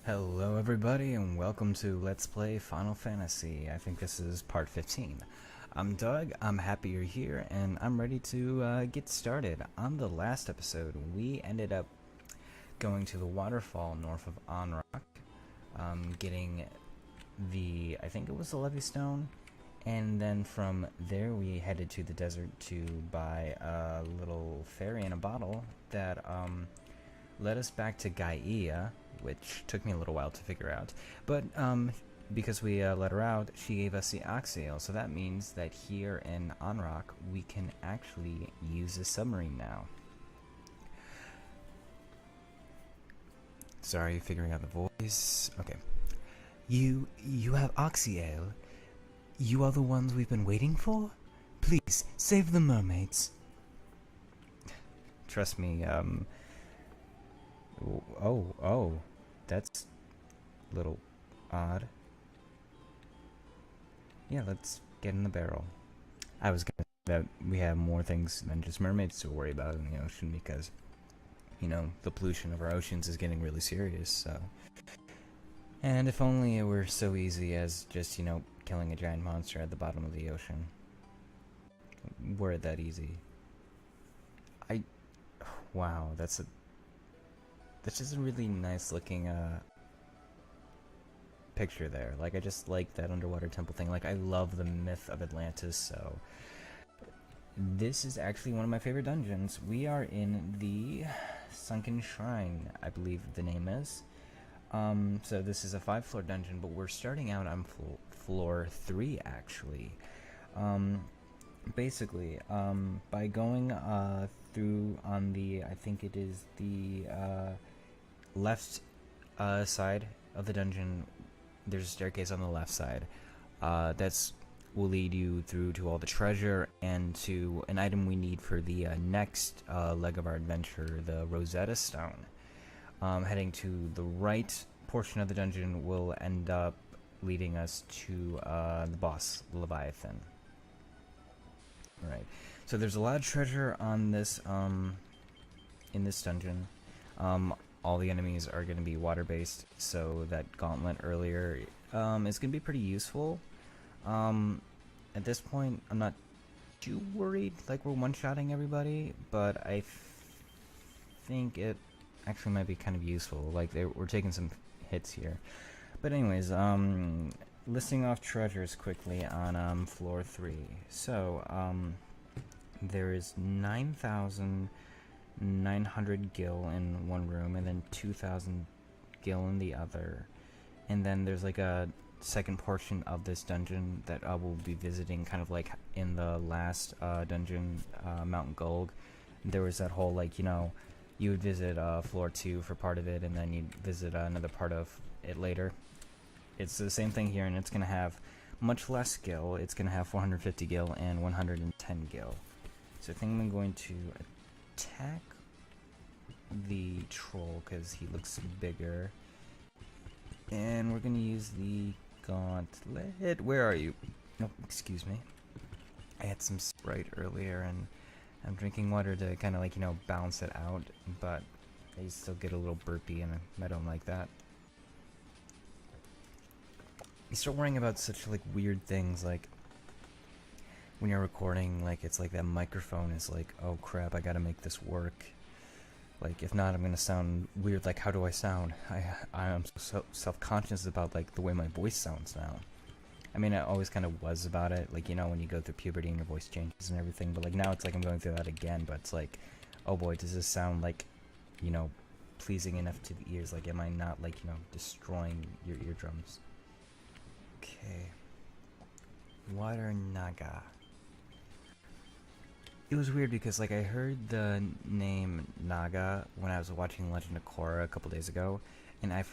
Hello everybody and welcome to Let's Play Final Fantasy. I think this is part 15. I'm Doug, I'm happy you're here, and I'm ready to get started. On the last episode, we ended up going to the waterfall north of Onrock, getting I think it was the Levy Stone, and then from there we headed to the desert to buy a little fairy in a bottle that led us back to Gaia, which took me a little while to figure out. But because we let her out, she gave us the Oxyale, so that means that here in Onrock, we can actually use a submarine now. Sorry, figuring out the voice. Okay. You have Oxyale? You are the ones we've been waiting for? Please, save the mermaids. Trust me, oh, that's a little odd. Yeah, let's get in the barrel. I was gonna say that we have more things than just mermaids to worry about in the ocean because, the pollution of our oceans is getting really serious, so. And if only it were so easy as just, killing a giant monster at the bottom of the ocean. Were it that easy. Wow, that's just a really nice looking picture there. Like, I just like that underwater temple thing. Like, I love the myth of Atlantis, so this is actually one of my favorite dungeons. We are in the Sunken Shrine, I believe the name is. So this is a 5-floor dungeon, but we're starting out on floor 3 actually. Basically, by going through on the, I think it is the left side of the dungeon, there's a staircase on the left side. That's will lead you through to all the treasure and to an item we need for the next leg of our adventure, the Rosetta Stone. Heading to the right portion of the dungeon will end up leading us to the boss, Leviathan. Right. So there's a lot of treasure on this in this dungeon. All the enemies are going to be water-based, so that gauntlet earlier is going to be pretty useful. At this point, I'm not too worried, like we're one-shotting everybody, but I think it actually might be kind of useful. Like, we're taking some hits here. But anyways, listing off treasures quickly on floor 3. So, there is 9,900 gil in one room, and then 2,000 gil in the other. And then there's like a second portion of this dungeon that I will be visiting, kind of like in the last dungeon, Mount Gulg. There was that whole, like, you would visit floor 2 for part of it, and then you'd visit another part of it later. It's the same thing here, and it's going to have much less gil. It's going to have 450 gil and 110 gil. So I think I'm going to attack the troll because he looks bigger. And we're going to use the gauntlet. Where are you? Oh, excuse me. I had some Sprite earlier, and I'm drinking water to kind of, like, balance it out, but I still get a little burpy, and I don't like that. You start worrying about such, like, weird things, like when you're recording, like, it's like that microphone is like, oh crap, I gotta make this work. Like, if not, I'm gonna sound weird. Like, how do I sound? I am so self-conscious about, like, the way my voice sounds now. I mean, I always kind of was about it, like, when you go through puberty and your voice changes and everything, but, like, now it's like I'm going through that again, but it's like, oh boy, does this sound, like, pleasing enough to the ears? Like, am I not, like, destroying your eardrums? Okay. Water Naga. It was weird because, like, I heard the name Naga when I was watching Legend of Korra a couple days ago, and I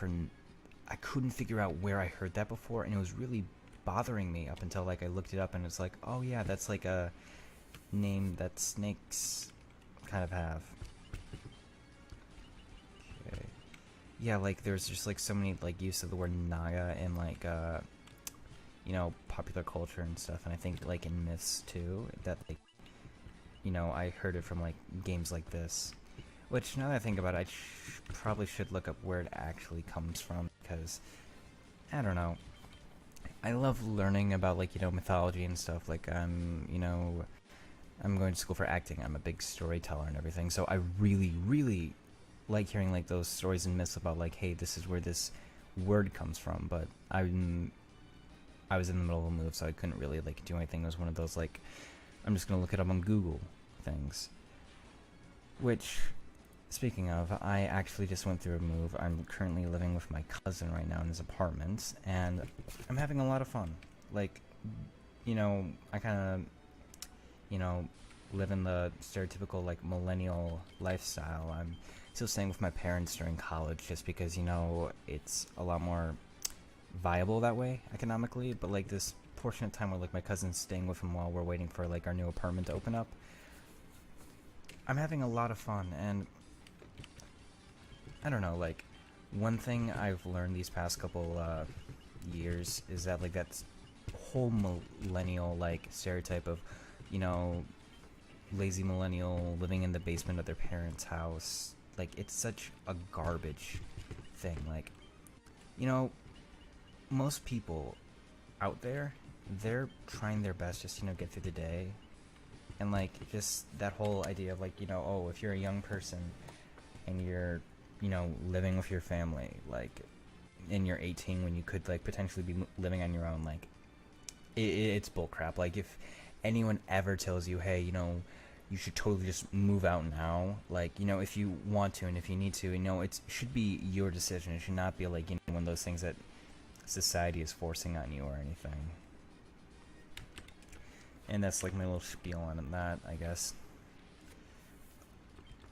couldn't figure out where I heard that before, and it was really bothering me up until, like, I looked it up, and it's like, oh yeah, that's like a name that snakes kind of have. Okay. Yeah, like, there's just, like, so many, like, use of the word Naga in, like, popular culture and stuff, and I think, like, in myths too, that, like, I heard it from, like, games like this. Which, now that I think about it, I probably should look up where it actually comes from, because I don't know. I love learning about like mythology and stuff. Like I'm going to school for acting. I'm a big storyteller and everything. So I really, really like hearing like those stories and myths about like, hey, this is where this word comes from. But I was in the middle of a move, so I couldn't really like do anything. It was one of those like, I'm just gonna look it up on Google things. Which, speaking of, I actually just went through a move. I'm currently living with my cousin right now in his apartment, and I'm having a lot of fun. Like, I kind of, live in the stereotypical like millennial lifestyle. I'm still staying with my parents during college just because it's a lot more viable that way economically. But like this portion of time where like my cousin's staying with him while we're waiting for like our new apartment to open up, I'm having a lot of fun. And I don't know, like one thing I've learned these past couple years is that like that whole millennial like stereotype of lazy millennial living in the basement of their parents' house, like it's such a garbage thing. Like most people out there, they're trying their best just get through the day. And like just that whole idea of like oh, if you're a young person and you're living with your family, like and you're 18 when you could like potentially be living on your own, like it's bullcrap. Like if anyone ever tells you, hey, you should totally just move out now, like if you want to and if you need to, it should be your decision. It should not be like one of those things that society is forcing on you or anything. And that's like my little spiel on that, I guess.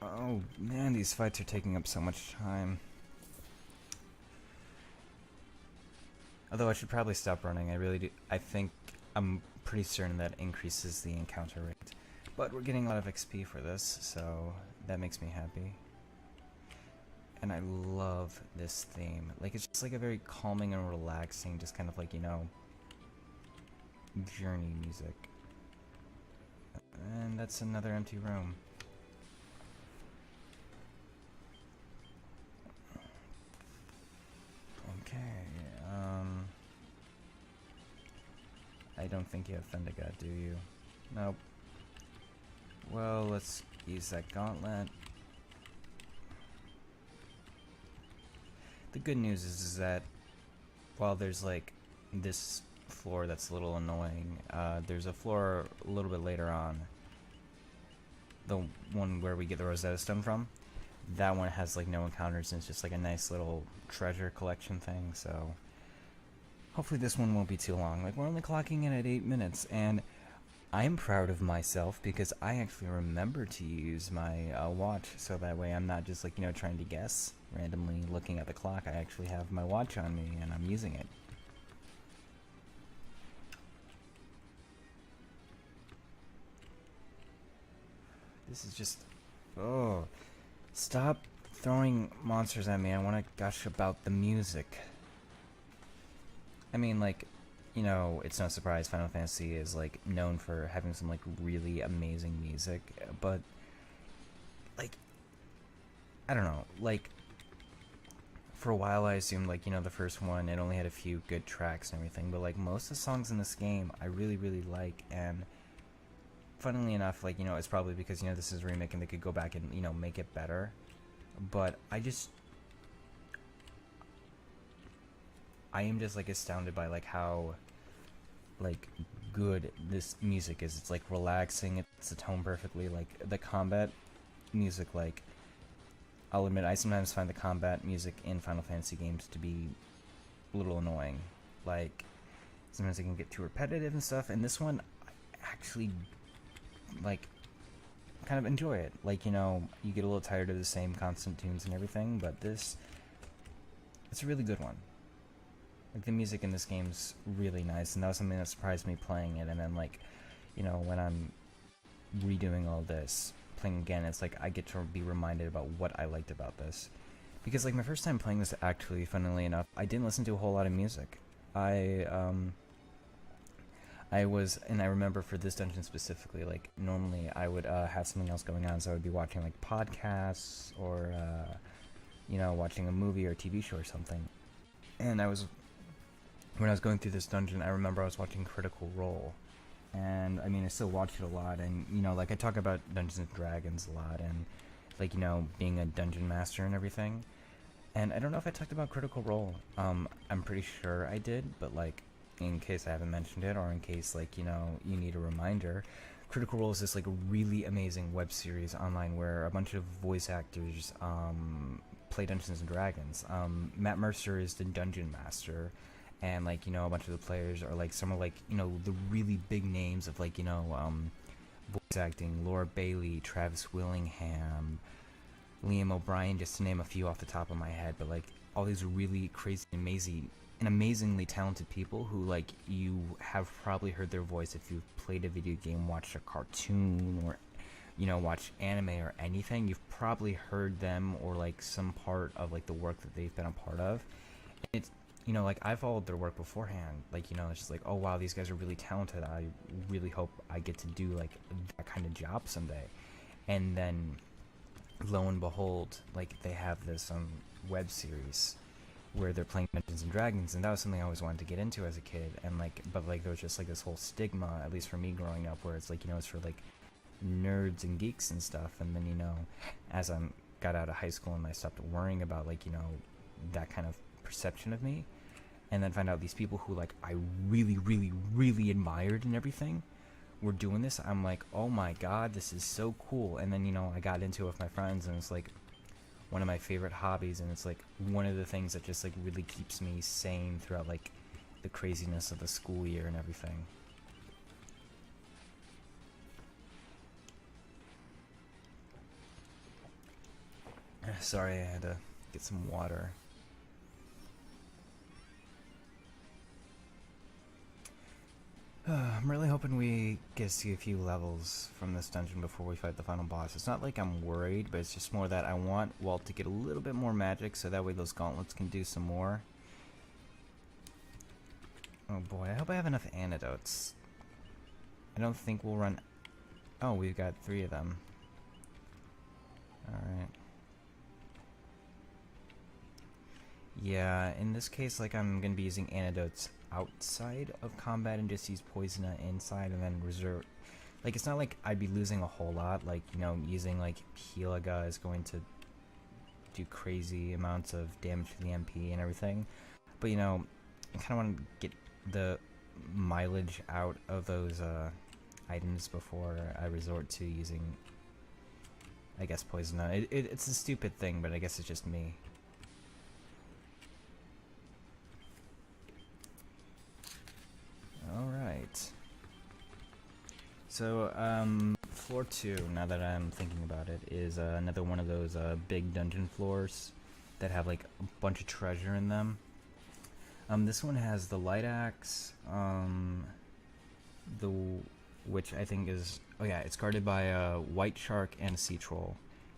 Oh man, these fights are taking up so much time. Although I should probably stop running. I think I'm pretty certain that increases the encounter rate. But we're getting a lot of XP for this, so that makes me happy. And I love this theme. Like it's just like a very calming and relaxing, just kind of like, journey music. And that's another empty room. Okay, I don't think you have Thundergod, do you? Nope. Well, let's use that gauntlet. The good news is that while there's like this floor that's a little annoying, there's a floor a little bit later on, the one where we get the Rosetta Stone from. That one has like no encounters and it's just like a nice little treasure collection thing, so hopefully this one won't be too long. Like we're only clocking in at 8 minutes, and I'm proud of myself because I actually remember to use my watch, so that way I'm not just like trying to guess randomly looking at the clock. I actually have my watch on me and I'm using it. This is just, oh, stop throwing monsters at me. I want to gush about the music. I mean, like, it's no surprise Final Fantasy is like known for having some like really amazing music, but like I don't know, like for a while I assumed like the first one, it only had a few good tracks and everything, but like most of the songs in this game I really like. And funnily enough, like it's probably because this is a remake and they could go back and make it better, but I am just like astounded by like how like good this music is. It's like relaxing, it's toned perfectly. Like the combat music, like I'll admit I sometimes find the combat music in Final Fantasy games to be a little annoying. Like sometimes it can get too repetitive and stuff, and this one I actually like kind of enjoy it. Like you get a little tired of the same constant tunes and everything, but it's a really good one. Like the music in this game's really nice, and that was something that surprised me playing it. And then like, when I'm redoing all this, playing again, it's like I get to be reminded about what I liked about this. Because like my first time playing this, actually, funnily enough, I didn't listen to a whole lot of music. I remember for this dungeon specifically, like normally I would have something else going on, so I would be watching like podcasts or watching a movie or a TV show or something. And when I was going through this dungeon, I remember I was watching Critical Role. And I mean, I still watch it a lot. And, like, I talk about Dungeons and Dragons a lot. And, like, being a dungeon master and everything. And I don't know if I talked about Critical Role. I'm pretty sure I did. But, like, in case I haven't mentioned it, or in case, like, you need a reminder, Critical Role is this, like, really amazing web series online where a bunch of voice actors play Dungeons and Dragons. Matt Mercer is the dungeon master, and, like, a bunch of the players are, like, some of, like, the really big names of, like, voice acting: Laura Bailey, Travis Willingham, Liam O'Brien, just to name a few off the top of my head. But, like, all these really crazy, amazingly talented people who, like, you have probably heard their voice if you've played a video game, watched a cartoon, or watched anime or anything. You've probably heard them, or, like, some part of, like, the work that they've been a part of. And it's, like, I followed their work beforehand. Like, it's just like, oh wow, these guys are really talented. I really hope I get to do, like, that kind of job someday. And then lo and behold, like, they have this web series where they're playing Dungeons and Dragons, and that was something I always wanted to get into as a kid. And, like, but, like, there was just, like, this whole stigma, at least for me growing up, where it's like, it's for, like, nerds and geeks and stuff. And then, as I got out of high school and I stopped worrying about, like, that kind of perception of me, and then find out these people who, like, I really, really, really admired and everything were doing this, I'm like, oh my god, this is so cool. And then, I got into it with my friends, and it's, like, one of my favorite hobbies, and it's, like, one of the things that just, like, really keeps me sane throughout, like, the craziness of the school year and everything. Sorry, I had to get some water. I'm really hoping we get to see a few levels from this dungeon before we fight the final boss. It's not like I'm worried, but it's just more that I want Walt to get a little bit more magic, so that way those gauntlets can do some more. Oh boy, I hope I have enough antidotes. I don't think we'll run... Oh, we've got 3 of them. Alright. Yeah, in this case, like, I'm gonna be using antidotes outside of combat and just use poison inside, and then reserve. Like, it's not like I'd be losing a whole lot. Like, using, like, Pelaga is going to do crazy amounts of damage to the MP and everything. But, I kind of want to get the mileage out of those items before I resort to using, I guess, poison. It's a stupid thing, but I guess it's just me. Alright. So, floor 2, now that I'm thinking about it, is another one of those big dungeon floors that have, like, a bunch of treasure in them. This one has the light axe, which I think is, oh yeah, it's guarded by a white shark and a sea troll.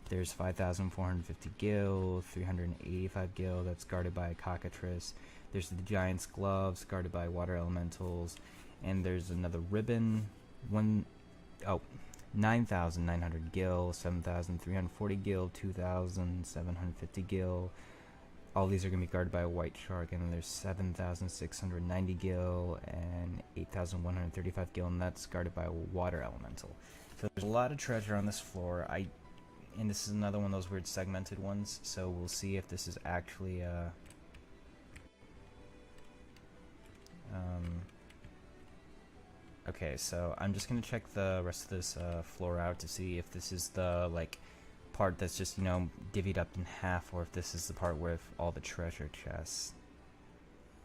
There's 5,450 gil, 385 gil, that's guarded by a cockatrice. There's the giant's gloves, guarded by water elementals, and there's another ribbon, 9,900 gil, 7,340 gil, 2,750 gil. All these are going to be guarded by a white shark, and then there's 7,690 gil and 8,135 gil, and that's guarded by a water elemental. So there's a lot of treasure on this floor. And this is another one of those weird segmented ones, so we'll see if this is actually okay, so I'm just gonna check the rest of this floor out to see if this is the, like, part that's just, divvied up in half, or if this is the part with all the treasure chests.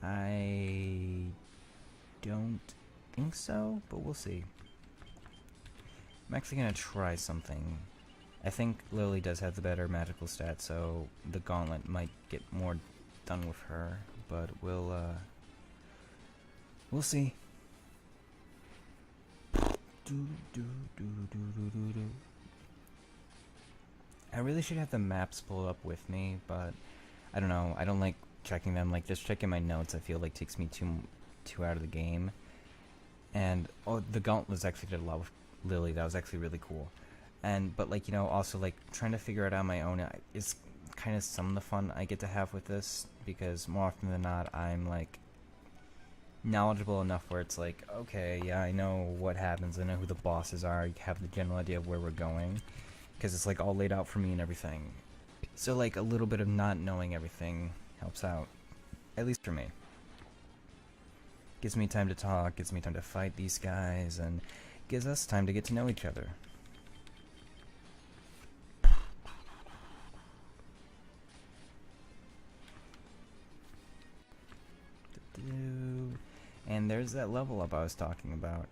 I don't think so, but we'll see. I'm actually gonna try something. I think Lily does have the better magical stat, so the gauntlet might get more done with her, but we'll see. I really should have the maps pulled up with me, but I don't know. I don't like checking them. Like, just checking my notes, I feel like takes me too out of the game. And the gauntlet actually did a lot with Lily. That was actually really cool. But, like, also, like, trying to figure it out on my own is kind of some of the fun I get to have with this, because more often than not, I'm like knowledgeable enough where it's like, okay, yeah, I know what happens, I know who the bosses are, I have the general idea of where we're going, because it's like all laid out for me and everything. So like a little bit of not knowing everything helps out, at least for me. Gives me time to talk, gives me time to fight these guys, and gives us time to get to know each other. And there's that level up I was talking about.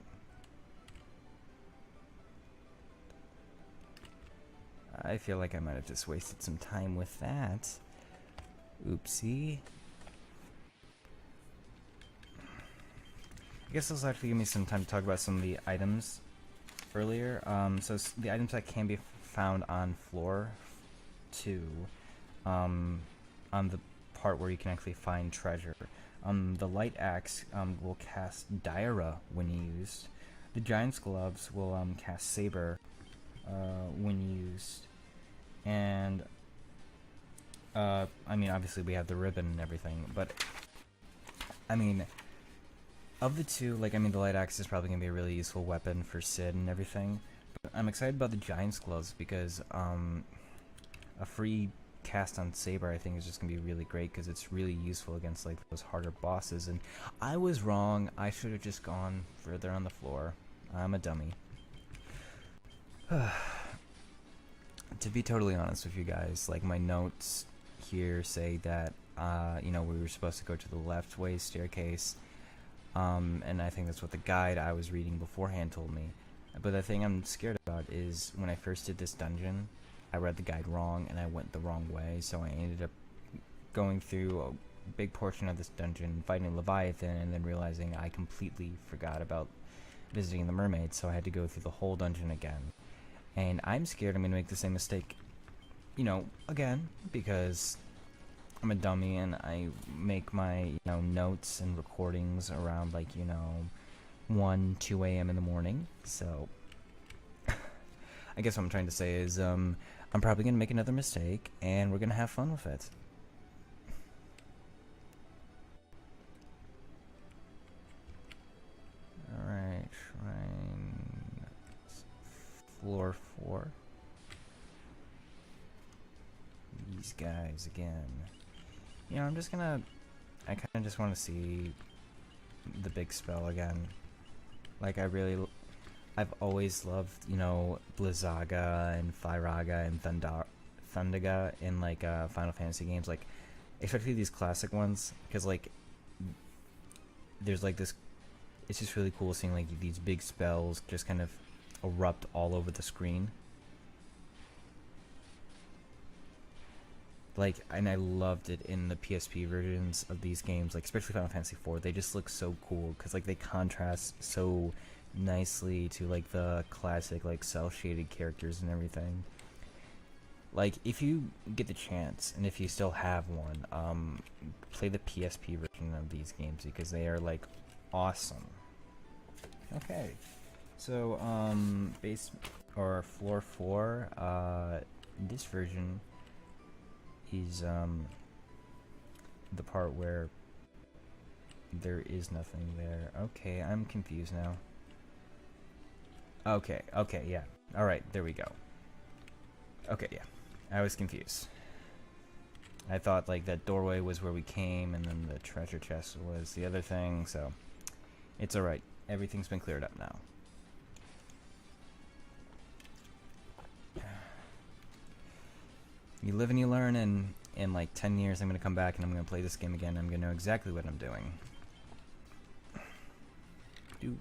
I feel like I might have just wasted some time with that. Oopsie. I guess this will actually give me some time to talk about some of the items earlier. So the items that can be found on floor 2, on the part where you can actually find treasure. The light axe will cast Diarrhea when used. The giant's gloves will cast Saber when used. And I mean, obviously we have the ribbon and everything, but I mean, of the two, like, I mean, the light axe is probably gonna be a really useful weapon for Sid and everything. But I'm excited about the giant's gloves because a free cast on Saber I think is just gonna be really great because it's really useful against like those harder bosses. And I was wrong. I should have just gone further on the floor. I'm a dummy. To be totally honest with you guys, like my notes here say that you know, we were supposed to go to the left way staircase, and I think that's what the guide I was reading beforehand told me. But the thing I'm scared about is when I first did this dungeon, I read the guide wrong and I went the wrong way, so I ended up going through a big portion of this dungeon fighting Leviathan and then realizing I completely forgot about visiting the mermaid, so I had to go through the whole dungeon again. And I'm scared I'm going to make the same mistake, you know, again, because I'm a dummy and I make my, you know, notes and recordings around, like, you know, 1, 2 a.m. in the morning, so I guess what I'm trying to say is, I'm probably going to make another mistake, and we're going to have fun with it. Alright, shrine... floor 4. These guys again. You know, I'm just gonna... I kind of just want to see the big spell again. Like, I've always loved, you know, Blizzaga and Firaga and Thundaga in, like, Final Fantasy games. Like, especially these classic ones. Because, like, there's, like, this... It's just really cool seeing, like, these big spells just kind of erupt all over the screen. Like, and I loved it in the PSP versions of these games, like, especially Final Fantasy IV. They just look so cool, because, like, they contrast so nicely to, like, the classic, like, cel-shaded characters and everything. Like, if you get the chance, and if you still have one, play the PSP version of these games, because they are, like, awesome. Okay. So, or floor 4, this version is, the part where there is nothing there. Okay, I'm confused now. Okay, yeah. Alright, there we go. Okay, yeah. I was confused. I thought, like, that doorway was where we came, and then the treasure chest was the other thing, so... It's alright. Everything's been cleared up now. You live and you learn, and in like 10 years I'm going to come back and I'm going to play this game again. I'm going to know exactly what I'm doing. Do.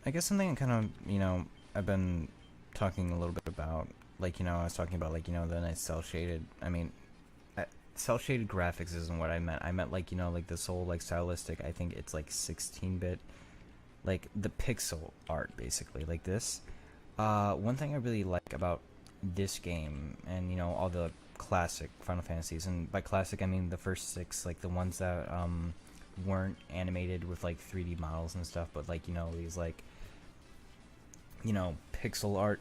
I guess something kind of, you know, I've been talking a little bit about, like, you know, I was talking about, like, you know, the nice cel-shaded, I mean, cel-shaded graphics isn't what I meant. I meant, like, you know, like, this whole, like, stylistic, I think it's, like, 16-bit, like, the pixel art, basically, like this. One thing I really like about this game, and, you know, all the classic Final Fantasies, and by classic I mean the first 6, like the ones that weren't animated with like 3D models and stuff, but like these like pixel art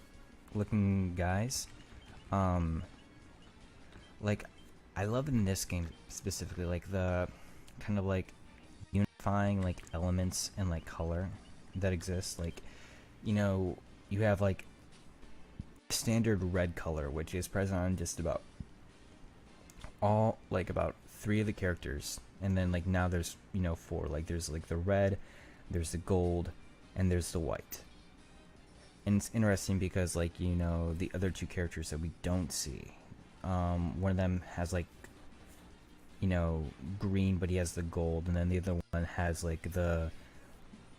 looking guys. Like I love in this game specifically like the kind of like unifying like elements and like color that exists. Like you have like standard red color, which is present on just about all, like about 3 of the characters, and then like now there's 4. Like there's like the red, there's the gold, and there's the white. And it's interesting because like the other 2 characters that we don't see, one of them has like green, but he has the gold, and then the other one has like the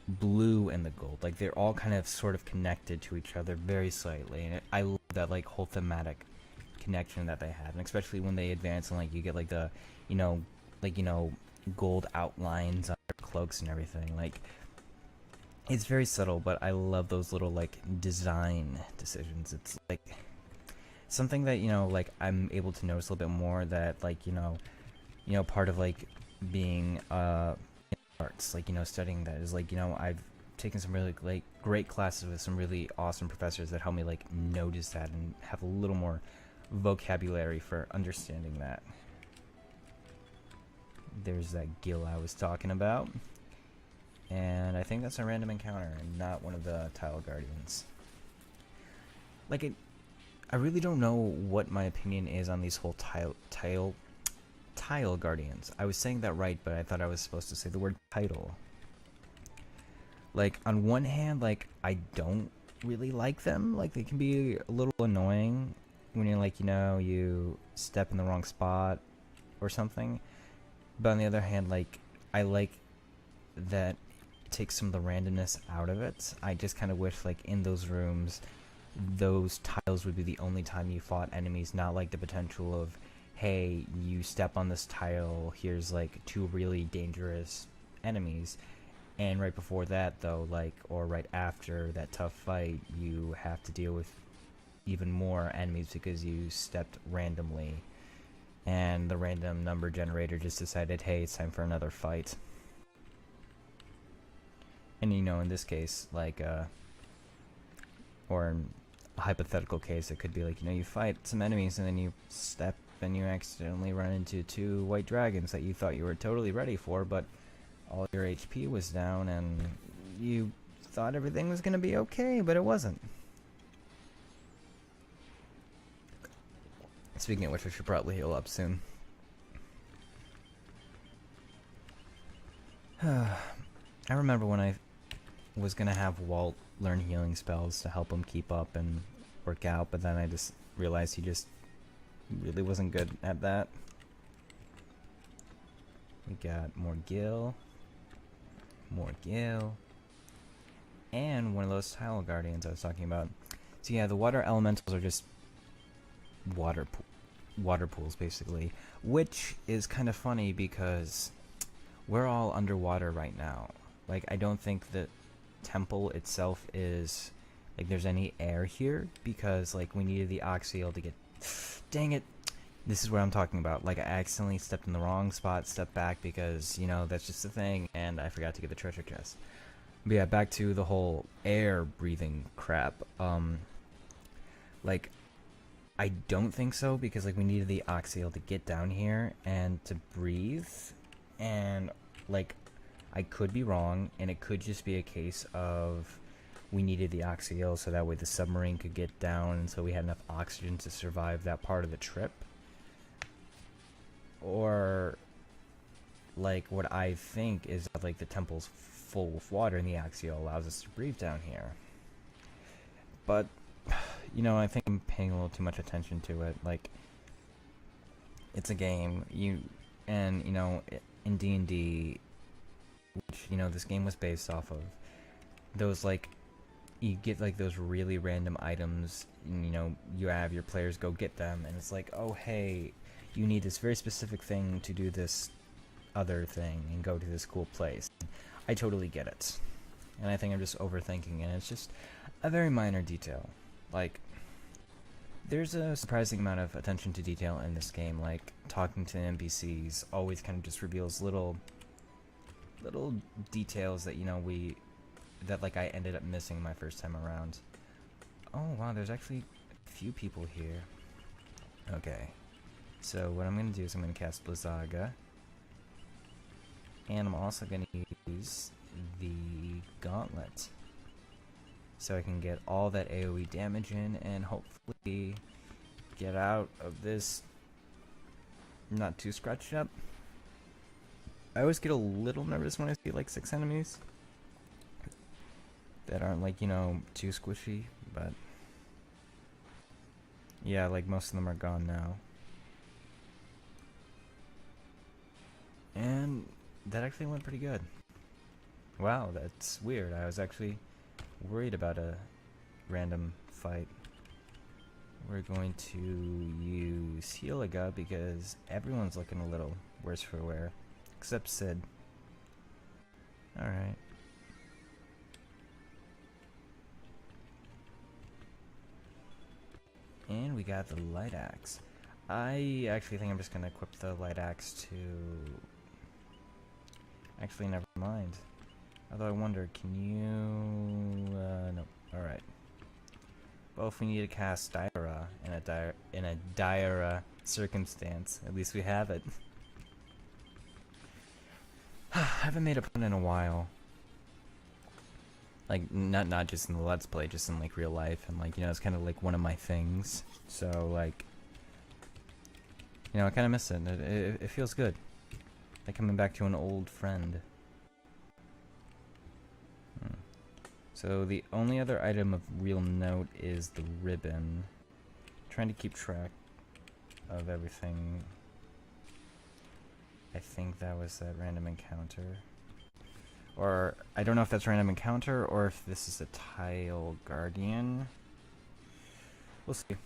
blue and the gold. Like they're all kind of sort of connected to each other very slightly, and I love that like whole thematic connection that they have, and especially when they advance and like you get like the gold outlines on their cloaks and everything. Like it's very subtle, but I love those little like design decisions. It's like something that like I'm able to notice a little bit more, that like part of like being arts, like studying that is like I've taken some really like great classes with some really awesome professors that help me like notice that and have a little more vocabulary for understanding that. There's that gill I was talking about, and I think that's a random encounter and not one of the tile guardians. Like I really don't know what my opinion is on these whole tile guardians. I was saying that right, but I thought I was supposed to say the word title. Like on one hand, like I don't really like them. Like they can be a little annoying when you're like you step in the wrong spot or something. But on the other hand, like I like that it takes some of the randomness out of it. I just kind of wish like in those rooms those tiles would be the only time you fought enemies, not like the potential of, hey, you step on this tile, here's like 2 really dangerous enemies, and right before that though, like, or right after that tough fight, you have to deal with even more enemies because you stepped randomly and the random number generator just decided, hey, it's time for another fight. And in this case, like or in a hypothetical case, it could be like you fight some enemies and then you step and you accidentally run into 2 white dragons that you thought you were totally ready for, but all your HP was down and you thought everything was gonna be okay, but it wasn't. Speaking of which, I should probably heal up soon. I remember when I was gonna have Walt learn healing spells to help him keep up and work out, but then I just realized he just really wasn't good at that. We got more gill, and one of those tile guardians I was talking about. So yeah, the water elementals are just water pools basically, which is kind of funny because we're all underwater right now. Like I don't think the temple itself is like there's any air here because like we needed the oxyl to get. Dang it, this is what I'm talking about. Like I accidentally stepped in the wrong spot, stepped back because that's just the thing, and I forgot to get the treasure chest. But yeah, back to the whole air breathing crap. Like I don't think so because like we needed the oxyl to get down here and to breathe, and like I could be wrong, and it could just be a case of we needed the oxyl so that way the submarine could get down and so we had enough oxygen to survive that part of the trip. Or like what I think is that like the temple's full of water and the oxyl allows us to breathe down here. But I think I'm paying a little too much attention to it. Like it's a game, in D&D, which this game was based off of, those like you get like those really random items, and you have your players go get them, and it's like, oh hey, you need this very specific thing to do this other thing and go to this cool place. I totally get it, and I think I'm just overthinking, and it's just a very minor detail. Like There's a surprising amount of attention to detail in this game, like talking to NPCs always kind of just reveals little details that, you know, that like I ended up missing my first time around. Oh wow, there's actually a few people here. Okay, so what I'm gonna do is I'm gonna cast Blizzaga, and I'm also gonna use the Gauntlet, so I can get all that AoE damage in and hopefully get out of this not too scratched up. I always get a little nervous when I see like 6 enemies that aren't like, you know, too squishy, but yeah, like most of them are gone now. And that actually went pretty good. Wow, that's weird. I was actually worried about a random fight. We're going to use Heliga because everyone's looking a little worse for wear, except Sid. Alright. And we got the light axe. I actually think I'm just gonna equip the light axe to... Actually, never mind. Although I wonder, can you... no. Alright. Well, if we need to cast Dyra in a dire circumstance, at least we have it. I haven't made a pun in a while. Like, not just in the Let's Play, just in, like, real life. And, like, you know, it's kind of, like, one of my things. So, like, you know, I kind of miss it. It feels good. Like coming back to an old friend. So, the only other item of real note is the ribbon. Trying to keep track of everything. I think that was that random encounter. Or, I don't know if that's random encounter or if this is a tile guardian. We'll see.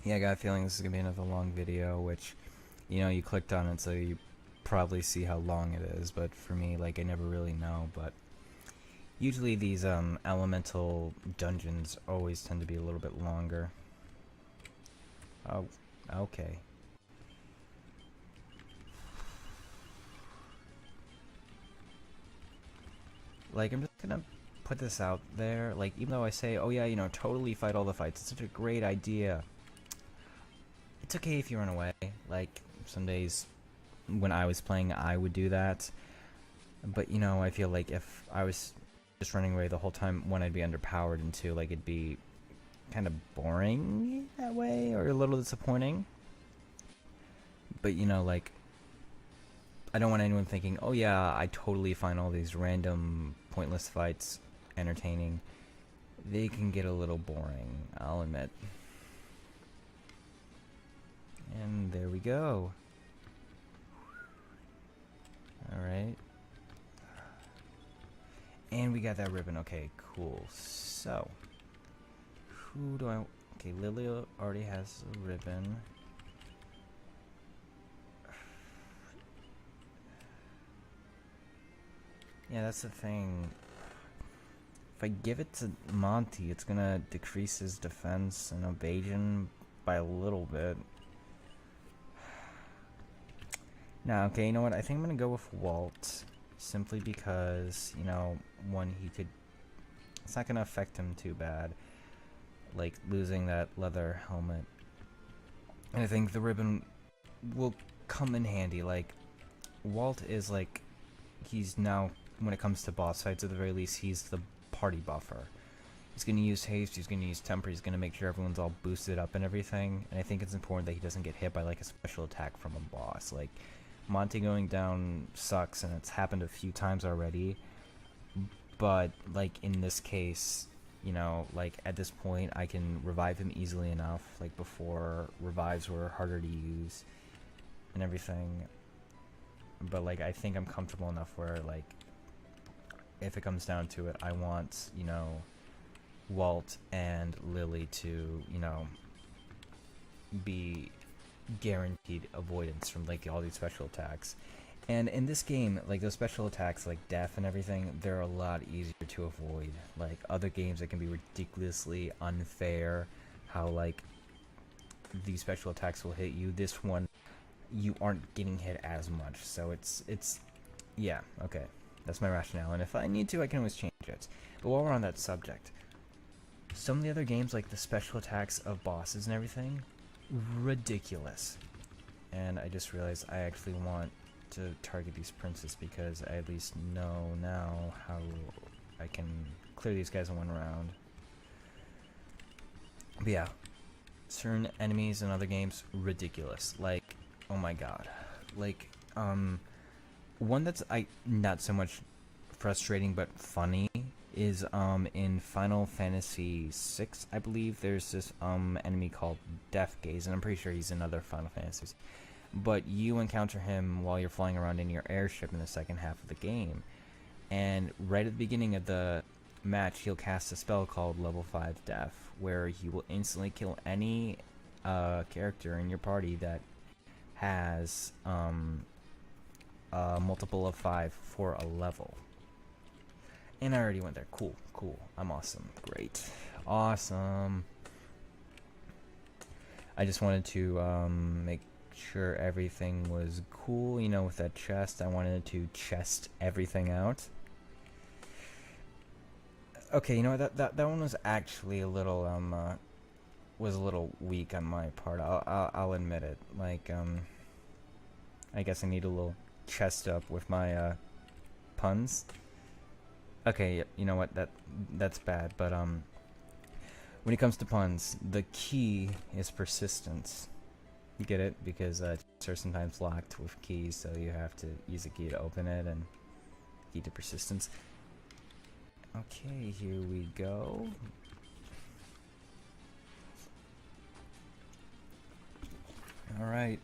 Yeah, I got a feeling this is going to be another long video, which, you know, you clicked on it so you probably see how long it is, but for me, like, I never really know, but usually these, elemental dungeons always tend to be a little bit longer. Oh, okay. Like, I'm just gonna put this out there, like, even though I say, oh yeah, you know, totally fight all the fights, it's such a great idea. It's okay if you run away. Like, some days when I was playing, I would do that. But, you know, I feel like if I was just running away the whole time, one, I'd be underpowered, and two, like, it'd be kind of boring that way, or a little disappointing. But, you know, like, I don't want anyone thinking, oh yeah, I totally find all these random, pointless fights entertaining. They can get a little boring, I'll admit. And there we go. Alright. And we got that ribbon. Okay, cool. So, who do I... Okay, Lily already has a ribbon. Yeah, that's the thing. If I give it to Monty, it's gonna decrease his defense and evasion by a little bit. Now, okay, you know what? I think I'm gonna go with Walt, simply because, you know, one, he could... It's not gonna affect him too bad, like losing that leather helmet. And I think the ribbon will come in handy. Like, Walt is like... He's now, when it comes to boss fights, at the very least, he's the party buffer. He's going to use haste, he's going to use temper, he's going to make sure everyone's all boosted up and everything. And I think it's important that he doesn't get hit by like a special attack from a boss. Like, Monty going down sucks, and it's happened a few times already. But, like, in this case, you know, like, at this point, I can revive him easily enough. Like, before, revives were harder to use and everything. But, like, I think I'm comfortable enough where, like, if it comes down to it, I want, you know, Walt and Lily to, you know, be guaranteed avoidance from, like, all these special attacks. And in this game, like those special attacks, like death and everything, they're a lot easier to avoid. Like other games, it can be ridiculously unfair how like these special attacks will hit you. This one, you aren't getting hit as much, so it's yeah, okay. That's my rationale, and if I need to, I can always change it. But while we're on that subject, some of the other games, like the special attacks of bosses and everything, ridiculous. And I just realized I actually want to target these princes because I at least know now how I can clear these guys in one round. But yeah, certain enemies in other games, ridiculous. Like, oh my god. Like, one that's not so much frustrating but funny is in Final Fantasy VI, I believe there's this enemy called Death Gaze, and I'm pretty sure he's in other Final Fantasies. But you encounter him while you're flying around in your airship in the second half of the game, and right at the beginning of the match, he'll cast a spell called Level 5 Death, where he will instantly kill any character in your party that has a multiple of 5 for a level. And I already went there. Cool, cool. I'm awesome. Great. Awesome. I just wanted to make sure everything was cool, you know, with that chest. I wanted to chest everything out. Okay, you know what, that one was actually a little weak on my part. I'll admit it. Like I guess I need a little chest up with my puns. Okay, you know what, that's bad, but when it comes to puns, the key is persistence. You get it? Because chests are sometimes locked with keys, so you have to use a key to open it, and key to persistence. Okay, here we go. Alright.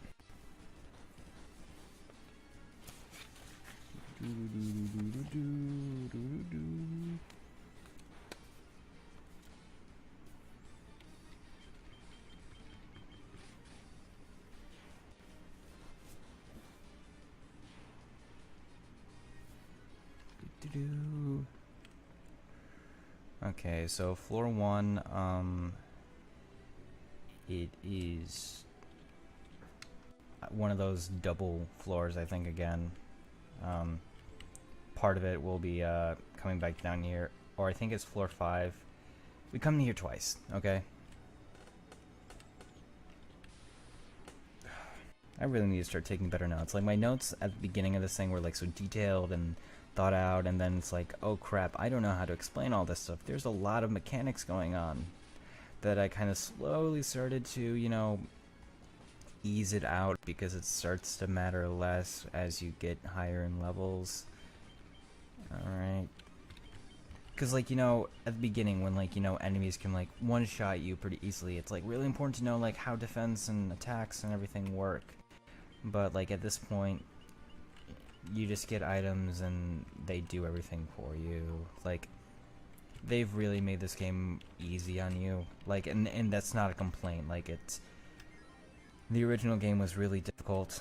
Okay, so floor 1, it is one of those double floors, I think, again. Part of it will be coming back down here, or I think it's floor 5. We come here twice, okay? I really need to start taking better notes. Like, my notes at the beginning of this thing were like so detailed and thought out, and then it's like, oh crap, I don't know how to explain all this stuff. There's a lot of mechanics going on that I kind of slowly started to, you know, ease it out because it starts to matter less as you get higher in levels. Alright. Because, like, you know, at the beginning when, like, you know, enemies can, like, one-shot you pretty easily, it's, like, really important to know, like, how defense and attacks and everything work. But, like, at this point, you just get items and they do everything for you. Like, they've really made this game easy on you. Like, and that's not a complaint. Like, it's... The original game was really difficult.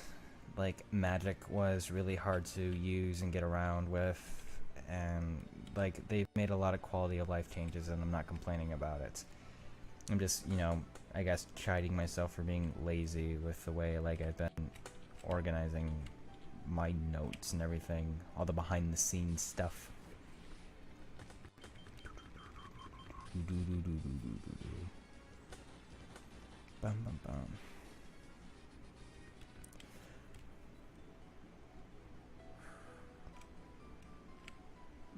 Like, magic was really hard to use and get around with. And, like, they've made a lot of quality of life changes, and I'm not complaining about it. I'm just, you know, I guess chiding myself for being lazy with the way, like, I've been organizing my notes and everything, all the behind the scenes stuff. Bum bum bum.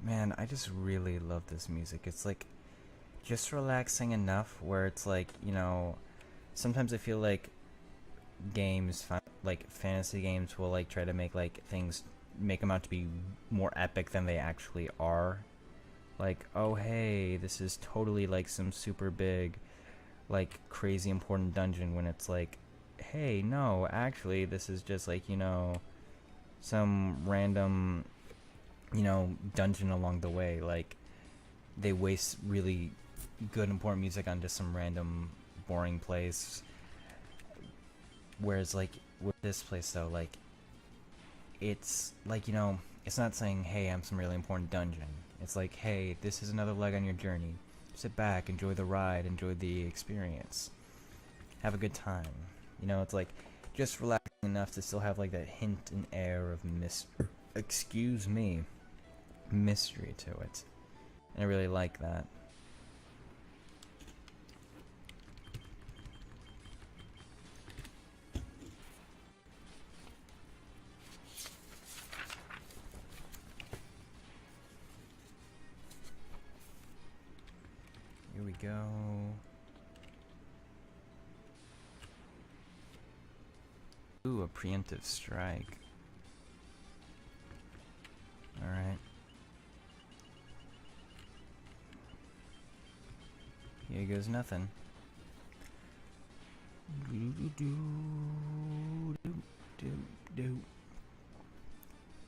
Man, I just really love this music. It's like just relaxing enough where it's like, you know, sometimes I feel like games, like fantasy games, will like try to make like things, make them out to be more epic than they actually are. Like, oh hey, this is totally like some super big, like crazy important dungeon, when it's like, hey, no, actually this is just like, you know, some random, you know, dungeon along the way. Like, they waste really good important music on just some random boring place. Whereas like with this place though, like, it's like, it's not saying, hey, I'm some really important dungeon. It's like, hey, this is another leg on your journey. Sit back, enjoy the ride, enjoy the experience. Have a good time. It's like just relaxing enough to still have like that hint and air of excuse me, mystery to it. And I really like that. Here we go. Ooh, a preemptive strike. Alright. Here goes nothing.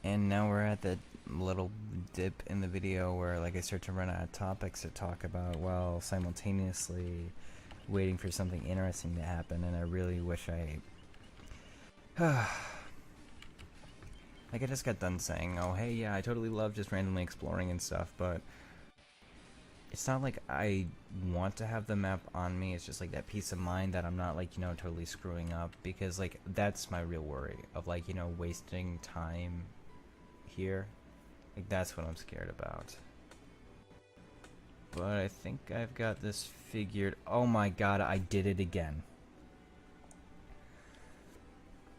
And now we're at the little dip in the video where like I start to run out of topics to talk about while simultaneously waiting for something interesting to happen, and I really wish like I just got done saying, oh hey, yeah, I totally love just randomly exploring and stuff, but it's not like I want to have the map on me. It's just like that peace of mind that I'm not like, totally screwing up, because like that's my real worry of like, wasting time here. Like that's what I'm scared about. But I think I've got this figured. Oh my god, I did it again.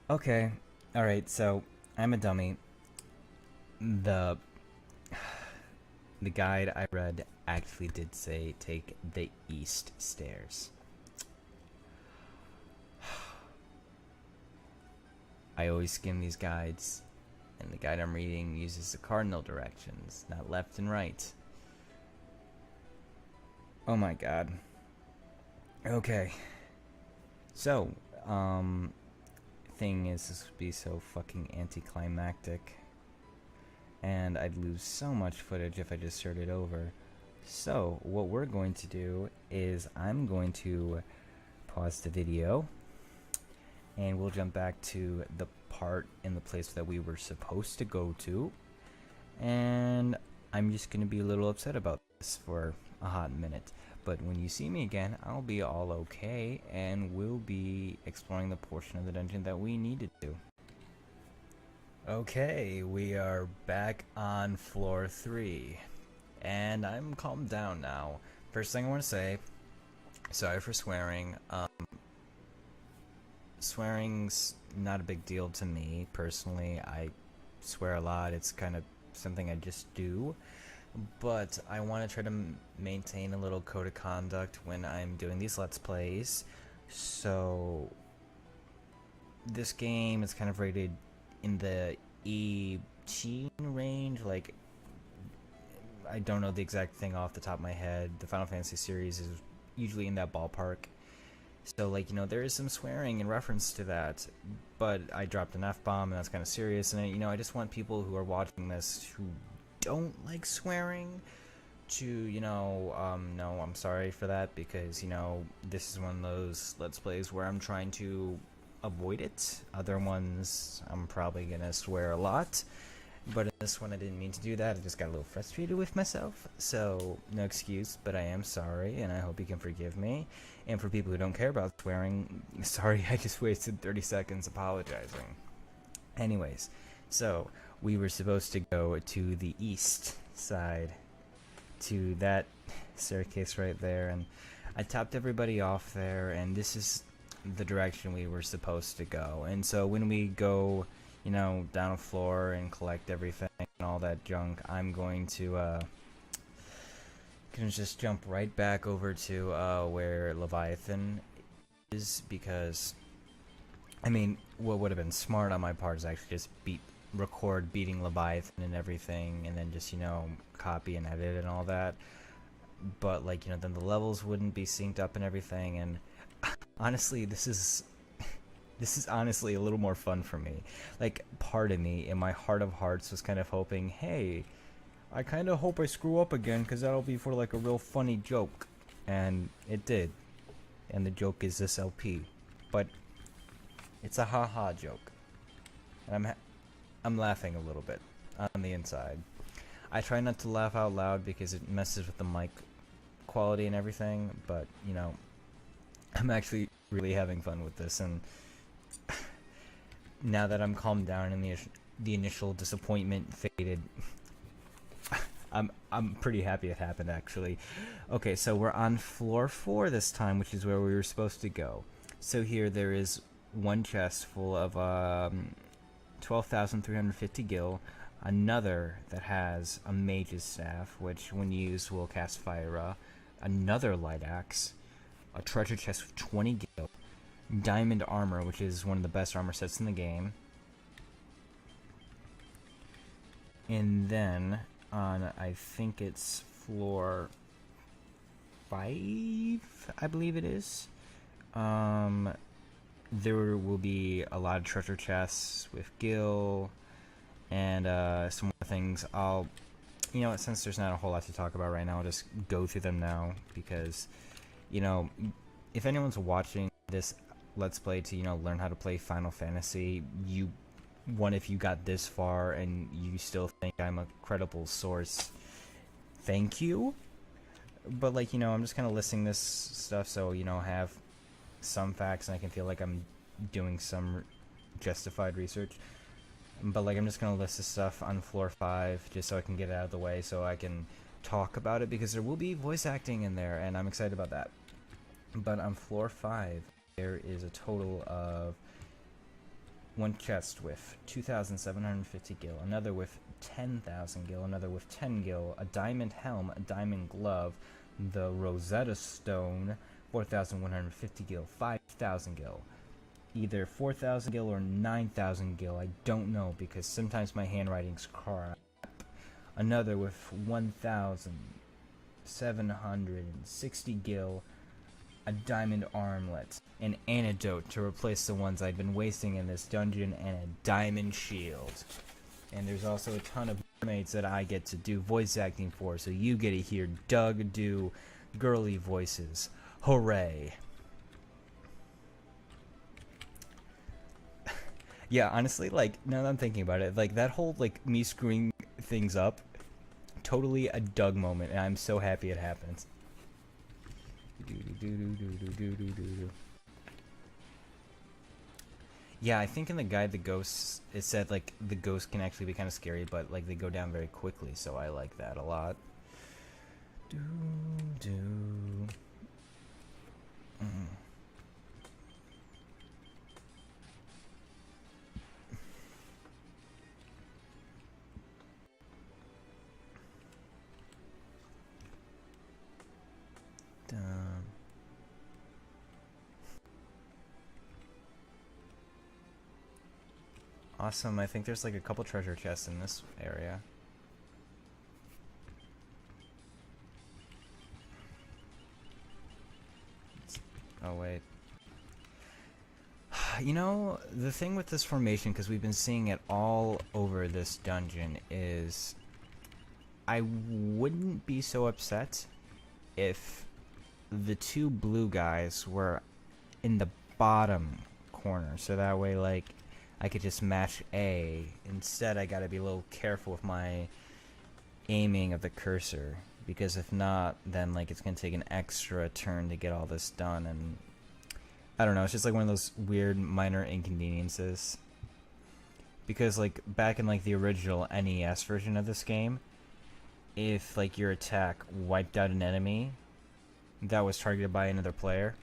Okay, alright, so I'm a dummy. The guide I read actually did say take the east stairs. I always skim these guides, and the guide I'm reading uses the cardinal directions, not left and right. Oh my god. Okay. So, thing is, this would be so fucking anticlimactic, and I'd lose so much footage if I just started over. So what we're going to do is I'm going to pause the video, and we'll jump back to the part in the place that we were supposed to go to, and I'm just going to be a little upset about this for a hot minute. But when you see me again, I'll be all okay, and we'll be exploring the portion of the dungeon that we needed to. Okay, we are back on floor 3, and I'm calmed down now. First thing I want to say, sorry for swearing. Swearing's not a big deal to me, personally. I swear a lot, it's kind of something I just do. But I want to try to maintain a little code of conduct when I'm doing these Let's Plays. So this game is kind of rated in the E-teen range. Like, I don't know the exact thing off the top of my head. The Final Fantasy series is usually in that ballpark. So, like, there is some swearing in reference to that. But I dropped an F-bomb, and that's kind of serious. And, I just want people who are watching this who don't like swearing to, no, I'm sorry for that, because, this is one of those Let's Plays where I'm trying to avoid it. Other ones, I'm probably gonna swear a lot, but in this one I didn't mean to do that. I just got a little frustrated with myself, so no excuse, but I am sorry, and I hope you can forgive me. And for people who don't care about swearing, sorry, I just wasted 30 seconds apologizing. Anyways, so we were supposed to go to the east side, to that staircase right there, and I topped everybody off there, and this is the direction we were supposed to go. And so when we go, down a floor and collect everything and all that junk, I'm going to just jump right back over to where Leviathan is, because I mean, what would have been smart on my part is actually just record beating Leviathan and everything, and then just, copy and edit and all that. But, like, then the levels wouldn't be synced up and everything, and honestly, this is honestly a little more fun for me. Like, part of me, in my heart of hearts, was kind of hoping, hey, I kind of hope I screw up again, because that'll be for, like, a real funny joke. And it did. And the joke is this LP. But it's a haha joke. And I'm laughing a little bit on the inside. I try not to laugh out loud because it messes with the mic quality and everything, but you know, I'm actually really having fun with this, and now that I'm calmed down and the initial disappointment faded, I'm pretty happy it happened actually. Okay, so we're on floor 4 this time, which is where we were supposed to go. So here there is one chest full of 12,350 gil, another that has a mage's staff, which when used will cast fire, another light axe, a treasure chest with 20 gil, diamond armor, which is one of the best armor sets in the game, and then on, I think it's floor 5, I believe it is, there will be a lot of treasure chests with gil and some more things. You know, since there's not a whole lot to talk about right now, I'll just go through them now because, you know, if anyone's watching this Let's Play to, you know, learn how to play Final Fantasy, if you got this far and you still think I'm a credible source, thank you. But, like, you know, I'm just kind of listing this stuff so, you know, have some facts and I can feel like I'm doing some justified research. But, like, I'm just going to list this stuff on floor 5 just so I can get it out of the way so I can talk about it because there will be voice acting in there and I'm excited about that. But on floor 5, there is a total of one chest with 2,750 gil, another with 10,000 gil, another with 10 gil, a diamond helm, a diamond glove, the Rosetta Stone, 4,150 gil, 5,000 gil. Either 4,000 gil or 9,000 gil, I don't know because sometimes my handwriting's crap. Another with 1,760 gil, a diamond armlet, an antidote to replace the ones I've been wasting in this dungeon, and a diamond shield. And there's also a ton of mermaids that I get to do voice acting for, so you get to hear Doug do girly voices. Hooray! Yeah, honestly, like, now that I'm thinking about it, like, that whole, like, me screwing things up, totally a Doug moment, and I'm so happy it happens. Yeah, I think in the guide, the ghosts, it said, like, the ghosts can actually be kind of scary, but, like, they go down very quickly, so I like that a lot. Awesome, I think there's like a couple treasure chests in this area. Oh wait. You know, the thing with this formation, because we've been seeing it all over this dungeon, is I wouldn't be so upset if the two blue guys were in the bottom corner, so that way, like, I could just mash A. Instead, I gotta be a little careful with my aiming of the cursor, because if not, then, like, it's gonna take an extra turn to get all this done, and I don't know, it's just like one of those weird minor inconveniences. Because, like, back in, like, the original NES version of this game, if, like, your attack wiped out an enemy that was targeted by another player,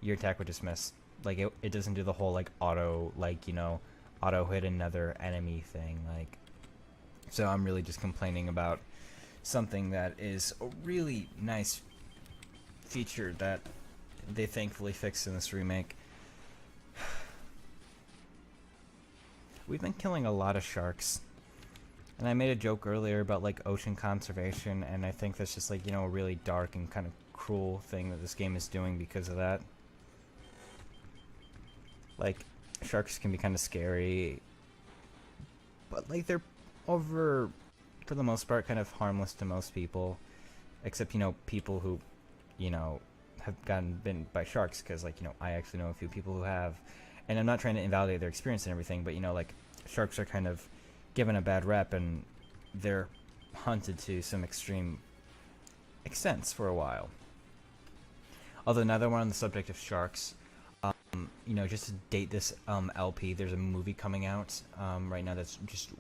your attack would just miss. Like, it doesn't do the whole, like, auto, like, you know, auto hit another enemy thing. Like, so I'm really just complaining about something that is a really nice feature that they thankfully fixed in this remake. We've been killing a lot of sharks, and I made a joke earlier about, like, ocean conservation, and I think that's just, like, you know, a really dark and kind of cruel thing that this game is doing because of that. Like, sharks can be kind of scary, but, like, they're for the most part, kind of harmless to most people, except, you know, people who, you know, have gotten bitten by sharks, because, like, you know, I actually know a few people who have, and I'm not trying to invalidate their experience and everything, but, you know, like, sharks are kind of given a bad rep, and they're hunted to some extreme extents for a while. Although now that we're on the subject of sharks, you know, just to date this LP, there's a movie coming out right now that's just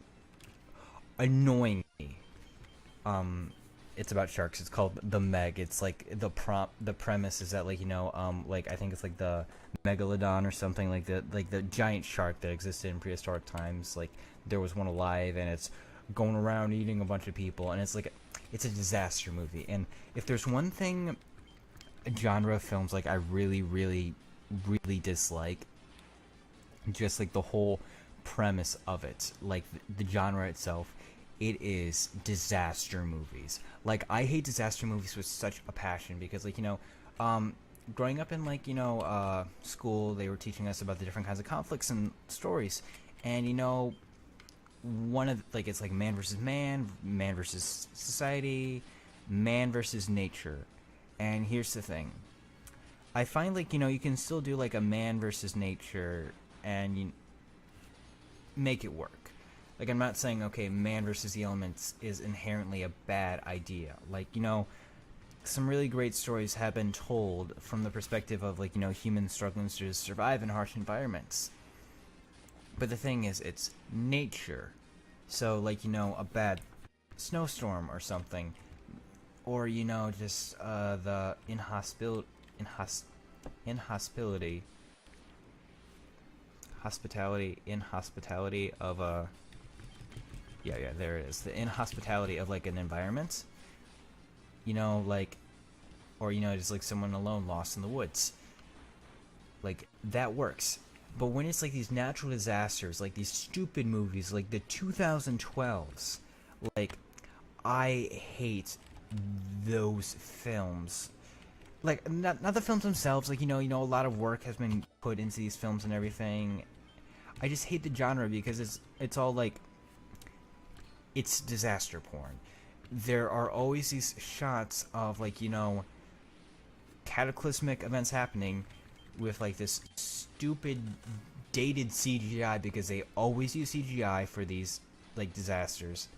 annoying me. It's about sharks. It's called The Meg. It's like the premise is that, like, you know, like I think it's like the megalodon or something, like the giant shark that existed in prehistoric times. Like there was one alive, and it's going around eating a bunch of people, and it's like it's a disaster movie. And if there's one thing genre films like I really dislike, just like the whole premise of it, like the genre itself, it is disaster movies. Like I hate disaster movies with such a passion because, like, you know, growing up in, like, you know, school, they were teaching us about the different kinds of conflicts and stories, and, you know, one of, like, it's like man versus man, man versus society, man versus nature. And here's the thing, I find, like, you know, you can still do like a man versus nature and you make it work. Like, I'm not saying, okay, man versus the elements is inherently a bad idea. Like, you know, some really great stories have been told from the perspective of, like, you know, humans struggling to survive in harsh environments. But the thing is, it's nature. So, like, you know, a bad snowstorm or something, or, you know, just the inhospitality of a yeah, there it is, the inhospitality of, like, an environment, you know, like, or, you know, just like someone alone lost in the woods, like that works. But when it's like these natural disasters, like these stupid movies like the 2012s, like, I hate those films. Like, not the films themselves, like, you know, a lot of work has been put into these films and everything. I just hate the genre because it's all like, it's disaster porn. There are always these shots of, like, you know, cataclysmic events happening with, like, this stupid dated CGI, because they always use CGI for these, like, disasters.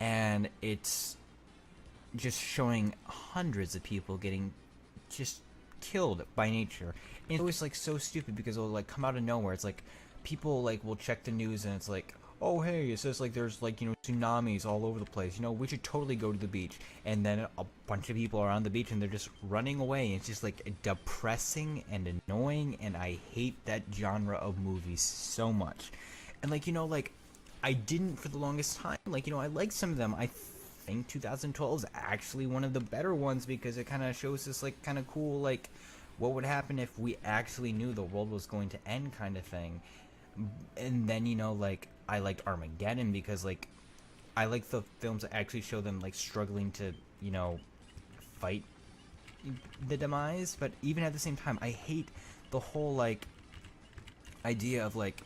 And it's just showing hundreds of people getting just killed by nature. And it's always, like, so stupid because it'll, like, come out of nowhere. It's like people, like, will check the news and it's like, oh, hey, it says, like, there's, like, you know, tsunamis all over the place, you know, we should totally go to the beach. And then a bunch of people are on the beach and they're just running away. And it's just, like, depressing and annoying, and I hate that genre of movies so much. And, like, you know, like, I didn't for the longest time. Like, you know, I liked some of them. I think 2012 is actually one of the better ones because it kind of shows this, like, kind of cool, like, what would happen if we actually knew the world was going to end kind of thing. And then, you know, like, I liked Armageddon because, like, I like the films that actually show them, like, struggling to, you know, fight the demise. But even at the same time, I hate the whole, like, idea of, like,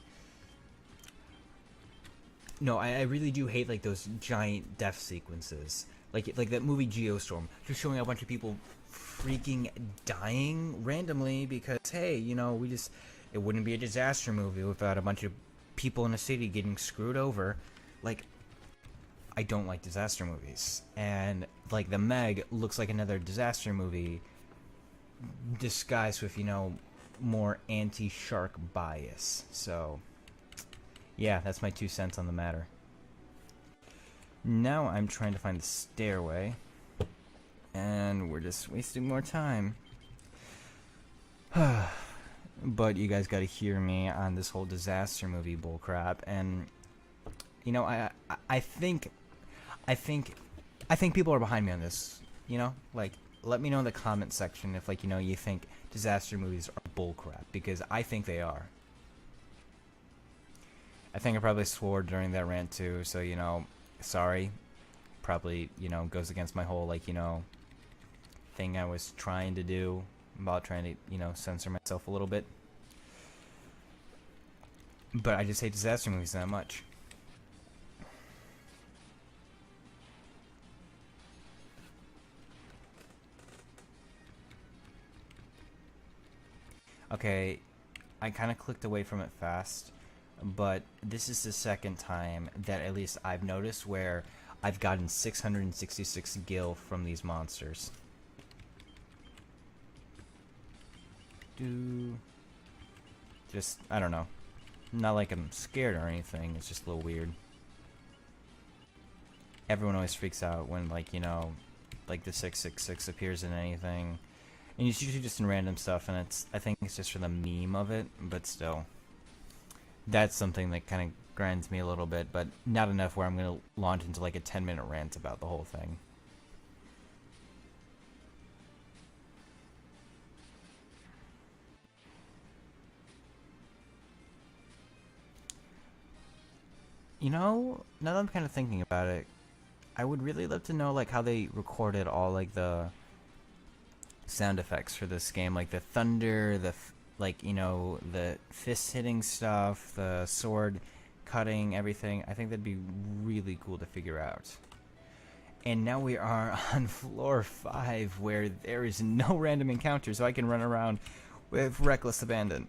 no, I really do hate, like, those giant death sequences. Like that movie Geostorm, just showing a bunch of people freaking dying randomly because, hey, you know, it wouldn't be a disaster movie without a bunch of people in a city getting screwed over. Like, I don't like disaster movies. And, like, The Meg looks like another disaster movie disguised with, you know, more anti-shark bias. So, yeah, that's my 2 cents on the matter. Now I'm trying to find the stairway, and we're just wasting more time. But you guys gotta hear me on this whole disaster movie bullcrap, and, you know, I think people are behind me on this. You know, like, let me know in the comment section if, like, you know, you think disaster movies are bullcrap, because I think they are. I think I probably swore during that rant too, so, you know, sorry. Probably, you know, goes against my whole, like, you know, thing I was trying to do about trying to, you know, censor myself a little bit. But I just hate disaster movies that much. Okay, I kind of clicked away from it fast. but this is the second time that at least I've noticed where I've gotten 666 gil from these monsters. Just, I don't know. Not like I'm scared or anything, it's just a little weird. Everyone always freaks out when, like, you know, like the 666 appears in anything. And it's usually just in random stuff, and I think it's just for the meme of it, but still. That's something that kind of grinds me a little bit, but not enough where I'm going to launch into like a 10-minute rant about the whole thing. You know, now that I'm kind of thinking about it, I would really love to know like how they recorded all like the sound effects for this game, like the thunder, like, you know, the fist hitting stuff, the sword cutting, everything. I think that'd be really cool to figure out. And now we are on floor 5, where there is no random encounter, so I can run around with reckless abandon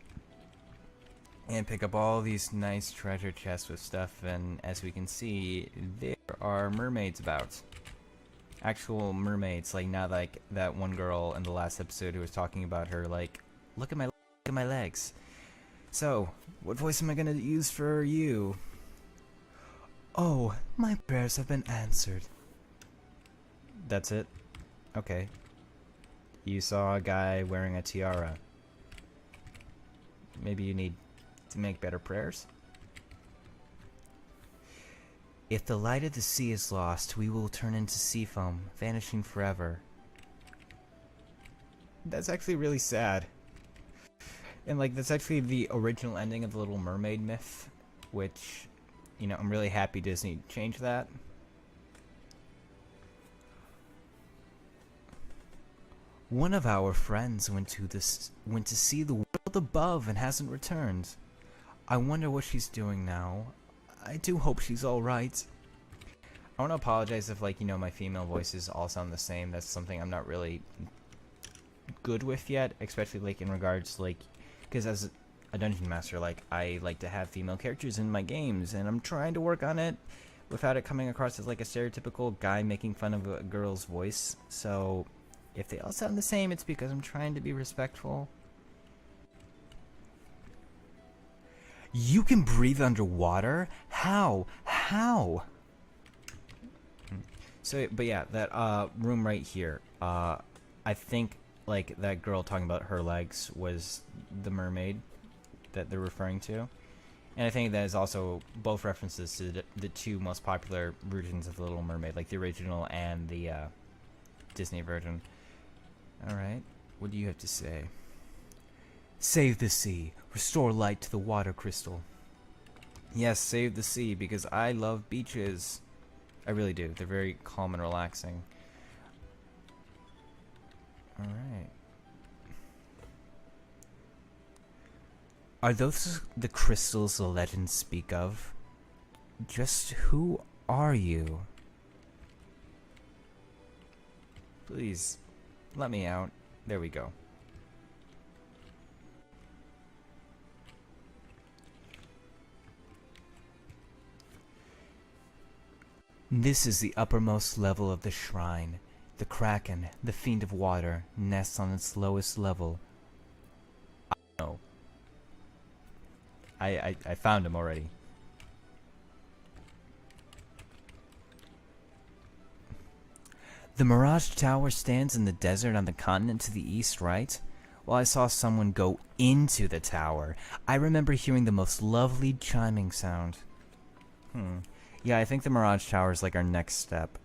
and pick up all these nice treasure chests with stuff. And as we can see, there are mermaids about. Actual mermaids, like not like that one girl in the last episode who was talking about her, like, look at my legs. So, what voice am I gonna use for you? Oh, my prayers have been answered. That's it? Okay. You saw a guy wearing a tiara. Maybe you need to make better prayers? If the light of the sea is lost, we will turn into sea foam, vanishing forever. That's actually really sad. And like, that's actually the original ending of the Little Mermaid myth, which, you know, I'm really happy Disney changed that. One of our friends went to see the world above and hasn't returned. I wonder what she's doing now. I do hope she's alright. I want to apologize if, like, you know, my female voices all sound the same. That's something I'm not really good with yet, especially, like, in regards to, like, because as a dungeon master, like, I like to have female characters in my games, and I'm trying to work on it without it coming across as, like, a stereotypical guy making fun of a girl's voice. So, if they all sound the same, it's because I'm trying to be respectful. You can breathe underwater? How? How? So, but yeah, that room right here, I think, like, that girl talking about her legs was the mermaid that they're referring to. And I think that is also both references to the two most popular versions of The Little Mermaid, like the original and the Disney version. Alright, what do you have to say? Save the sea. Restore light to the water crystal. Yes, save the sea, because I love beaches. I really do. They're very calm and relaxing. Alright. Are those the crystals the legends speak of? Just who are you? Please, let me out. There we go. This is the uppermost level of the shrine. The Kraken, the fiend of water, nests on its lowest level. I know. I found him already. The Mirage Tower stands in the desert on the continent to the east, right? Well, I saw someone go into the tower. I remember hearing the most lovely chiming sound. Yeah, I think the Mirage Tower is like our next step.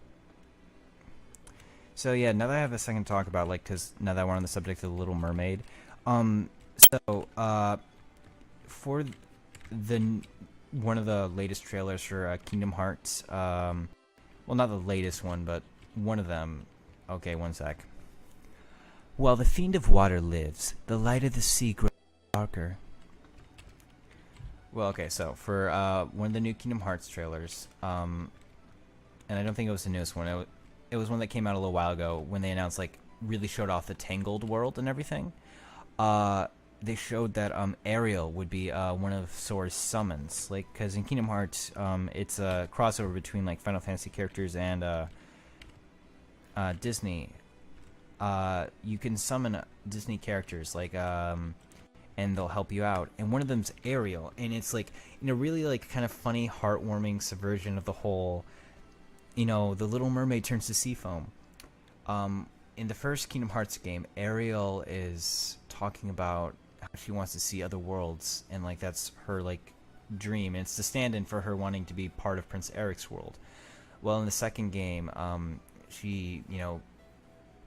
So yeah, now that I have a second to talk about, like, because now that we're on the subject of the Little Mermaid, for one of the latest trailers for Kingdom Hearts, well, not the latest one, but one of them. Okay, one sec. While the fiend of water lives, the light of the sea grows darker. Well, okay, so for one of the new Kingdom Hearts trailers, and I don't think it was the newest one. It was one that came out a little while ago when they announced, like, really showed off the Tangled world and everything. they showed that Ariel would be one of Sora's summons, like because in Kingdom Hearts it's a crossover between like Final Fantasy characters and Disney. You can summon Disney characters like and they'll help you out, and one of them's Ariel, and it's like in a really like kind of funny, heartwarming subversion of the whole, you know, the Little Mermaid turns to sea foam. In the first Kingdom Hearts game, Ariel is talking about how she wants to see other worlds, and like that's her like dream, and it's the stand-in for her wanting to be part of Prince Eric's world. Well, in the second game, she, you know,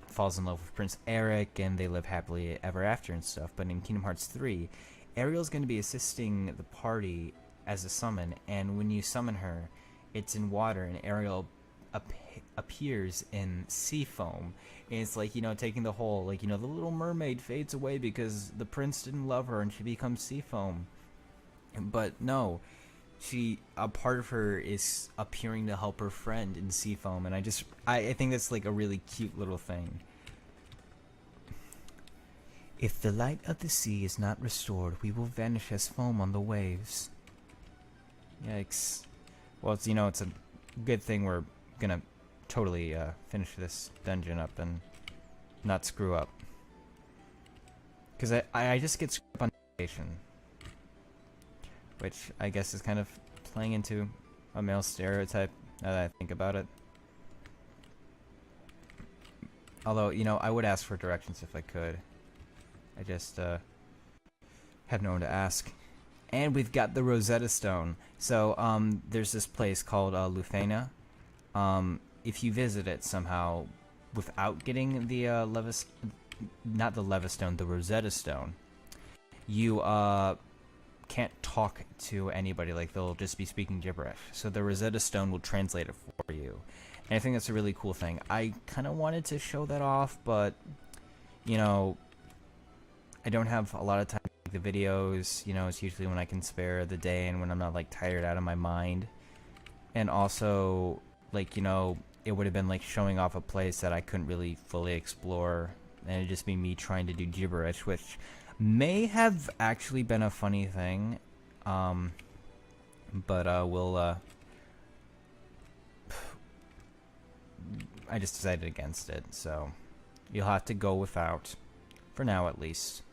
falls in love with Prince Eric, and they live happily ever after and stuff. But in Kingdom Hearts 3, Ariel's going to be assisting the party as a summon, and when you summon her, it's in water, and Ariel appears in sea foam. And it's like, you know, taking the whole, like, you know, the Little Mermaid fades away because the prince didn't love her and she becomes sea foam. But no, a part of her is appearing to help her friend in sea foam, and I think that's like a really cute little thing. If the light of the sea is not restored, we will vanish as foam on the waves. Yikes. Well, it's, you know, it's a good thing we're gonna totally finish this dungeon up and not screw up. Because I just get screwed up on navigation, which I guess is kind of playing into a male stereotype now that I think about it. Although, you know, I would ask for directions if I could. I just have no one to ask. And we've got the Rosetta Stone. So there's this place called Lufena. If you visit it somehow without getting the not the Levistone, the Rosetta Stone, you can't talk to anybody. Like, they'll just be speaking gibberish. So the Rosetta Stone will translate it for you. And I think that's a really cool thing. I kind of wanted to show that off, but, you know, I don't have a lot of time to make the videos. You know, it's usually when I can spare the day and when I'm not, like, tired out of my mind. And also, like, you know, it would have been like showing off a place that I couldn't really fully explore, and it'd just be me trying to do gibberish, which may have actually been a funny thing, but we'll I just decided against it, so you'll have to go without, for now at least.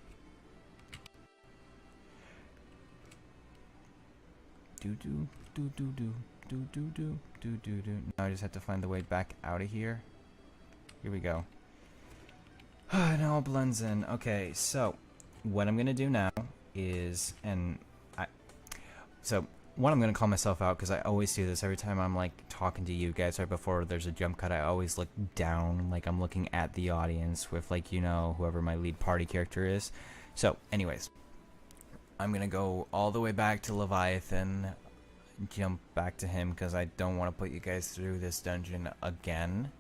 Do do do do do. Now I just have to find the way back out of here. Here we go. It all blends in. Okay, so what I'm gonna do now is, so one, I'm gonna call myself out because I always do this every time I'm like talking to you guys right before there's a jump cut. I always look down, like I'm looking at the audience with, like, you know, whoever my lead party character is. So, anyways, I'm gonna go all the way back to Leviathan. Jump back to him because I don't want to put you guys through this dungeon again,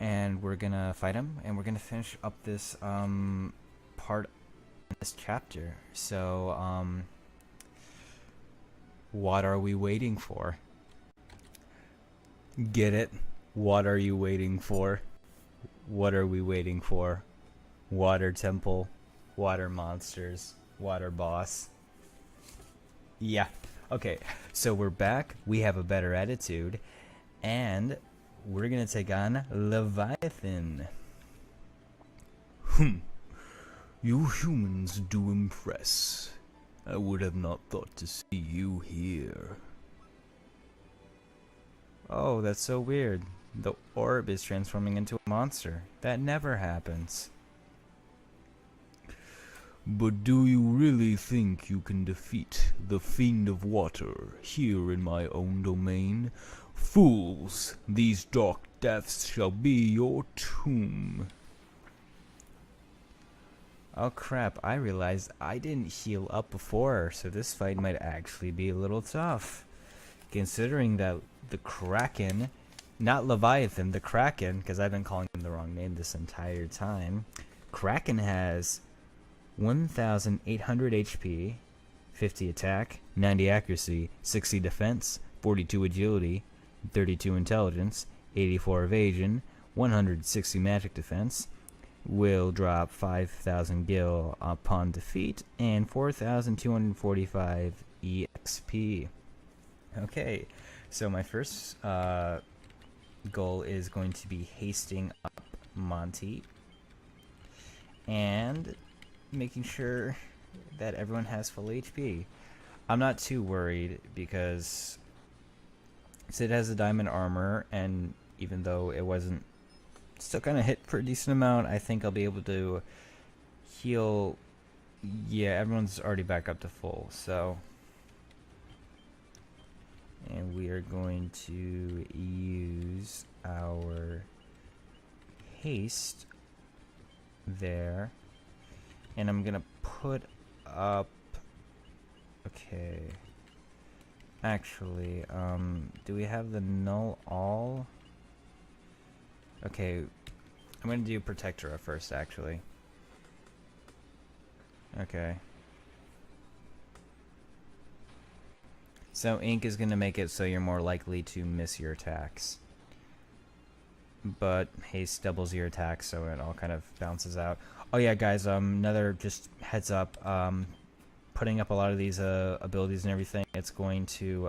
and we're gonna fight him, and we're gonna finish up this part of this chapter. So what are we waiting for? Get it? What are you waiting for? What are we waiting for? Water temple, water monsters, water boss. Yeah. Okay, so we're back, we have a better attitude, and we're gonna take on Leviathan. You humans do impress. I would have not thought to see you here. Oh, that's so weird. The orb is transforming into a monster. That never happens. But do you really think you can defeat the Fiend of Water here in my own domain? Fools, these dark depths shall be your tomb. Oh crap, I realized I didn't heal up before, so this fight might actually be a little tough. Considering that the Kraken, not Leviathan, the Kraken, because I've been calling him the wrong name this entire time. Kraken has 1,800 HP, 50 attack, 90 accuracy, 60 defense, 42 agility, 32 intelligence, 84 evasion, 160 magic defense, will drop 5,000 gil upon defeat and 4,245 EXP. Okay, so my first goal is going to be hasting up Monty and making sure that everyone has full HP. I'm not too worried because Sid has a diamond armor, and even though it wasn't still kind of hit for a decent amount, I think I'll be able to heal. Yeah, everyone's already back up to full, so. And we are going to use our haste there. And I'm gonna put up, okay. Actually, do we have the null all? Okay, I'm gonna do Protectora first, actually. Okay. So ink is gonna make it so you're more likely to miss your attacks. But haste doubles your attacks, so it all kind of bounces out. Oh yeah, guys, another just heads up, putting up a lot of these abilities and everything, it's going to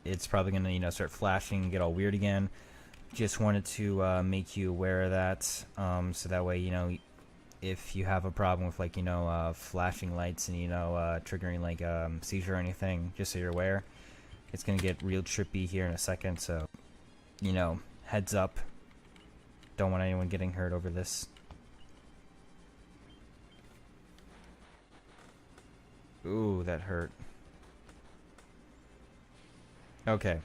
it's probably gonna, you know, start flashing and get all weird again. Just wanted to make you aware of that, so that way, you know, if you have a problem with, like, you know, flashing lights and, you know, triggering like seizure or anything, just so you're aware. It's gonna get real trippy here in a second, so, you know, heads up. Don't want anyone getting hurt over this. Ooh, that hurt. Okay.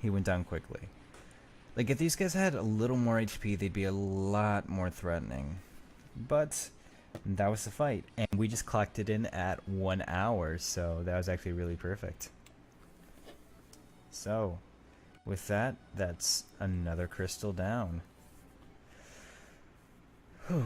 He went down quickly. Like, if these guys had a little more HP, they'd be a lot more threatening. But that was the fight. And we just clocked it in at 1 hour, so that was actually really perfect. So, with that, that's another crystal down. Whew.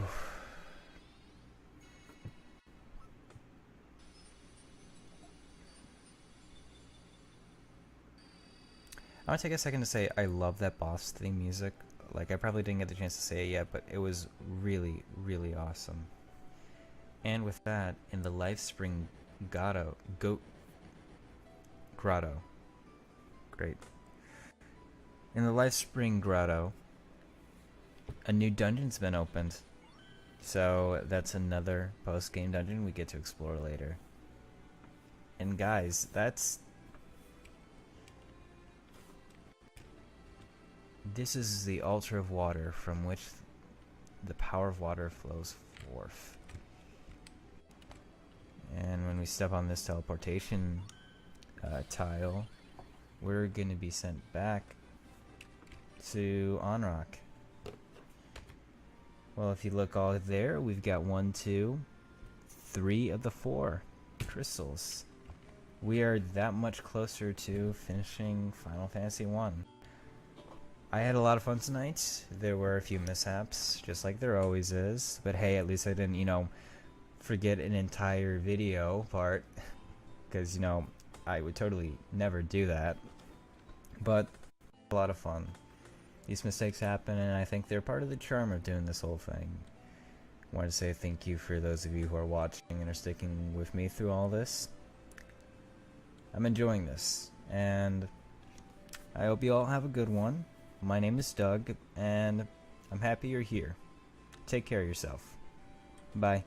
I want to take a second to say I love that boss theme music. Like, I probably didn't get the chance to say it yet, but it was really, really awesome. And with that, in the Lifespring Grotto. Great. In the Lifespring Grotto, a new dungeon's been opened. So that's another post-game dungeon we get to explore later. And guys, this is the altar of water from which the power of water flows forth. And when we step on this teleportation tile, we're going to be sent back to Onrock. Well, if you look all there, we've got 1, 2, 3 of the 4 crystals. We are that much closer to finishing Final Fantasy 1. I had a lot of fun tonight. There were a few mishaps, just like there always is. But hey, at least I didn't, you know, forget an entire video part. Because, you know, I would totally never do that. But a lot of fun. These mistakes happen, and I think they're part of the charm of doing this whole thing. I want to say thank you for those of you who are watching and are sticking with me through all this. I'm enjoying this, and I hope you all have a good one. My name is Doug, and I'm happy you're here. Take care of yourself. Bye.